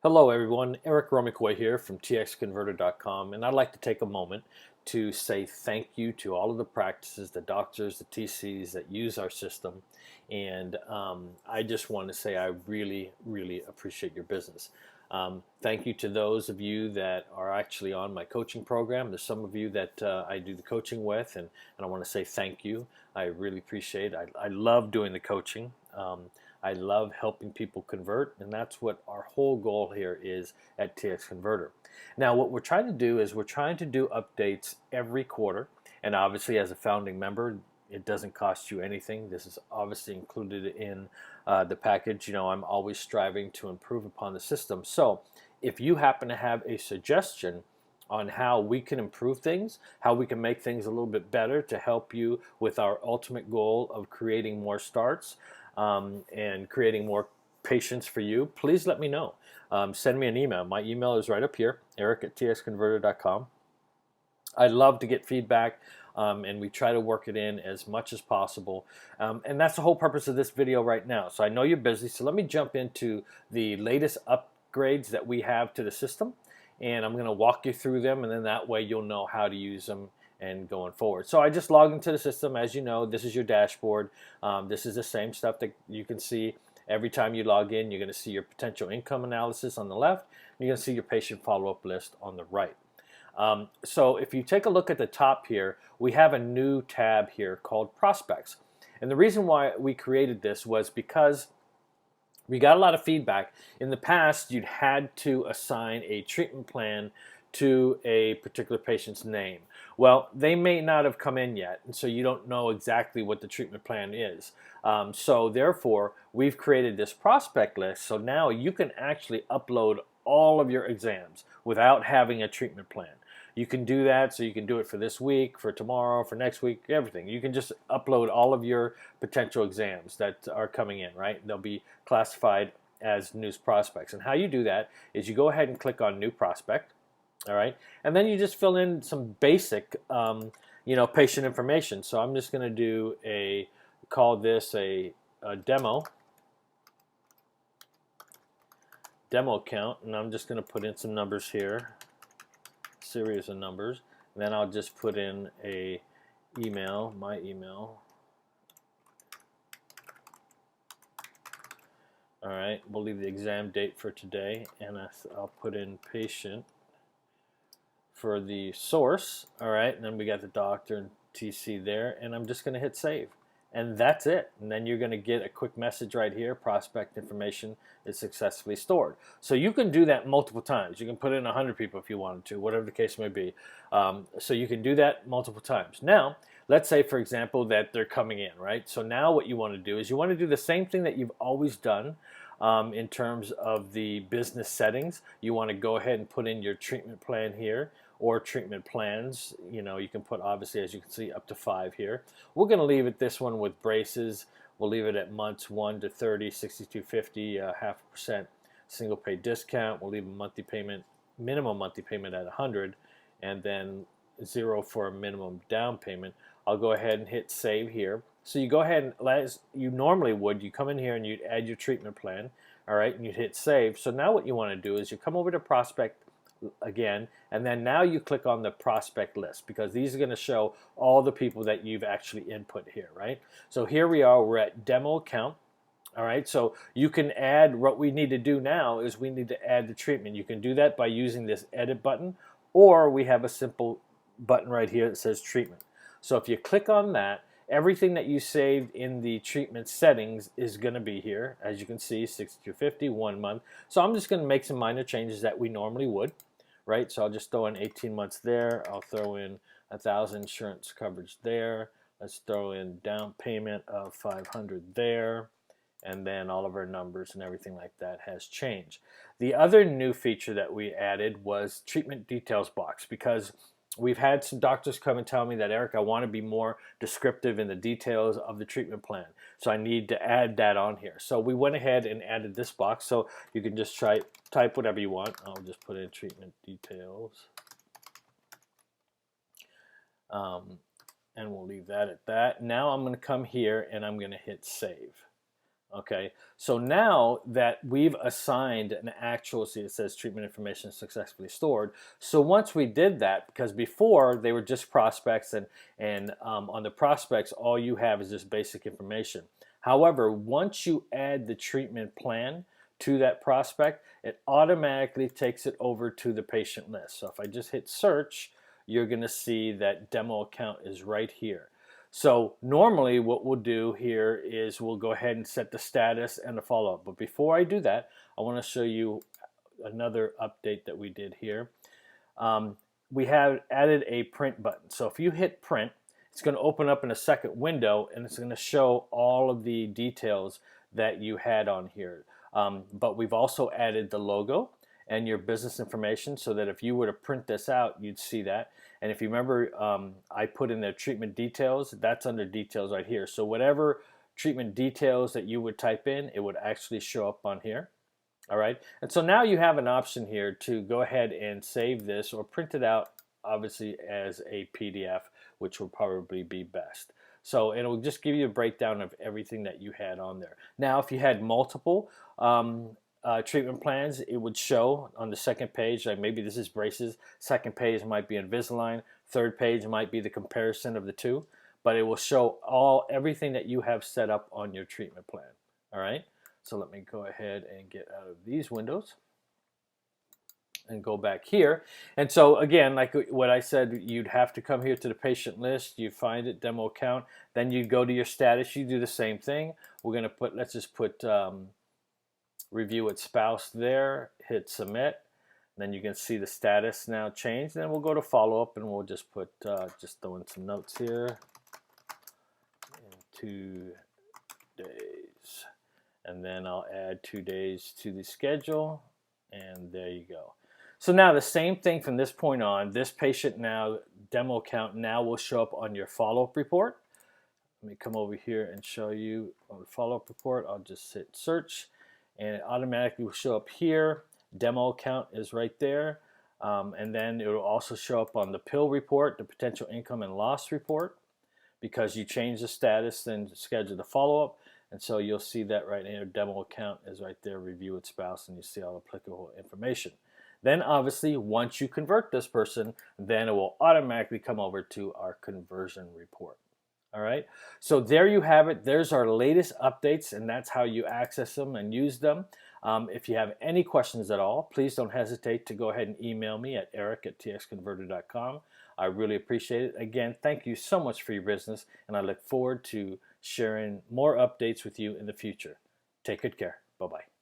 Hello everyone, Eric Romikwa here from txconverter.com, and I'd like to take a moment to say thank you to all of the practices, the doctors, the TCs that use our system, and I just want to say I really appreciate your business. Thank you to those of you that are actually on my coaching program. There's some of you that I do the coaching with, and I want to say thank you. I really appreciate it. I love doing the coaching. I love helping people convert, and that's what our whole goal here is at TX Converter. Now, what we're trying to do is we're trying to do updates every quarter, and obviously as a founding member, it doesn't cost you anything. This is obviously included in the package. You know, I'm always striving to improve upon the system. So if you happen to have a suggestion on how we can improve things, how we can make things a little bit better to help you with our ultimate goal of creating more starts, and creating more patients for you, please let me know. Send me an email. My email is right up here, eric@txconverter.com. I love to get feedback, and we try to work it in as much as possible. And that's the whole purpose of this video right now. So I know you're busy, so let me jump into the latest upgrades that we have to the system, and I'm going to walk you through them, and then that way you'll know how to use them and going forward. So I just logged into the system. As you know, this is your dashboard. This is the same stuff that you can see every time you log in. You're going to see your potential income analysis on the left. You're going to see your patient follow-up list on the right. So if you take a look at the top here, we have a new tab here called Prospects. And the reason why we created this was because we got a lot of feedback. In the past, you'd had to assign a treatment plan to a particular patient's name. Well, they may not have come in yet, and so you don't know exactly what the treatment plan is. So therefore, we've created this prospect list, so now you can actually upload all of your exams without having a treatment plan. You can do that, so you can do it for this week, for tomorrow, for next week, everything. You can just upload all of your potential exams that are coming in, right? They'll be classified as new prospects. And how you do that is you go ahead and click on New Prospect, all right? And then you just fill in some basic, patient information. So I'm just going to call this a demo account, and I'm just going to put in some numbers here. Series of numbers, and then I'll just put in my email. All right, we'll leave the exam date for today, and I'll put in patient for the source. All right, and then we got the doctor and TC there, and I'm just going to hit save. And that's it. And then you're going to get a quick message right here, prospect information is successfully stored. So you can do that multiple times. You can put in 100 people if you wanted to, whatever the case may be. So you can do that multiple times. Now, let's say, for example, that they're coming in, right? So now what you want to do is you want to do the same thing that you've always done in terms of the business settings. You want to go ahead and put in your treatment plan here, or treatment plans. You know, you can put, obviously, as you can see, up to 5 here. We're going to leave it this one with braces. We'll leave it at months 1 to 30, 62.50, 0.5% single pay discount. We'll leave a monthly payment, minimum monthly payment at 100, and then 0 for a minimum down payment. I'll go ahead and hit save here. So you go ahead and, as you normally would, you come in here and you'd add your treatment plan, all right, and you'd hit save. So now what you want to do is you come over to Prospect again, and then now you click on the prospect list, because these are going to show all the people that you've actually input here, right? So here we are, we're at demo account. All right, so you can add, what we need to do now is we need to add the treatment. You can do that by using this edit button, or we have a simple button right here that says treatment. So if you click on that, everything that you saved in the treatment settings is going to be here. As you can see, 62.50, 1 month. So I'm just going to make some minor changes that we normally would, right? So I'll just throw in 18 months there. I'll throw in 1,000 insurance coverage there. Let's throw in down payment of 500 there. And then all of our numbers and everything like that has changed. The other new feature that we added was treatment details box, because we've had some doctors come and tell me that, Eric, I want to be more descriptive in the details of the treatment plan. So I need to add that on here. So we went ahead and added this box. So you can just type whatever you want. I'll just put in treatment details. And we'll leave that at that. Now I'm going to come here and I'm going to hit save. Okay, so now that we've assigned an actual, see it says treatment information successfully stored. So once we did that, because before they were just prospects, and on the prospects all you have is just basic information. However, once you add the treatment plan to that prospect, it automatically takes it over to the patient list. So if I just hit search, you're going to see that demo account is right here. So normally what we'll do here is we'll go ahead and set the status and the follow-up. But before I do that, I want to show you another update that we did here. We have added a print button. So if you hit print, it's going to open up in a second window, and it's going to show all of the details that you had on here. But we've also added the logo and your business information, so that if you were to print this out, you'd see that. And if you remember, I put in the treatment details, that's under details right here. So whatever treatment details that you would type in, it would actually show up on here. All right, and so now you have an option here to go ahead and save this or print it out, obviously as a PDF, which will probably be best. So it'll just give you a breakdown of everything that you had on there. Now, if you had multiple treatment plans, it would show on the second page, like maybe this is braces, second page might be Invisalign, third page might be the comparison of the two, but it will show everything that you have set up on your treatment plan. All right, so let me go ahead and get out of these windows and go back here. And so again, like what I said, you'd have to come here to the patient list, you find it, demo account, then you go to your status, you do the same thing. We're going to put, let's just put review with spouse there, hit submit, then you can see the status now changed. Then we'll go to follow-up, and we'll just put just throw in some notes here in 2 days, and then I'll add 2 days to the schedule, and there you go. So now the same thing from this point on, this patient now demo account now will show up on your follow-up report. Let me come over here and show you on the follow-up report. I'll just hit search, and it automatically will show up here. Demo account is right there, and then it will also show up on the pill report, the potential income and loss report, because you changed the status and scheduled the follow-up, and so you'll see that right here. Demo account is right there, review with spouse, and you see all applicable information. Then obviously once you convert this person, then it will automatically come over to our conversion report. All right, so there you have it. There's our latest updates, and that's how you access them and use them. If you have any questions at all, please don't hesitate to go ahead and email me at eric@txconverter.com. I really appreciate it. Again, thank you so much for your business, and I look forward to sharing more updates with you in the future. Take good care. Bye-bye.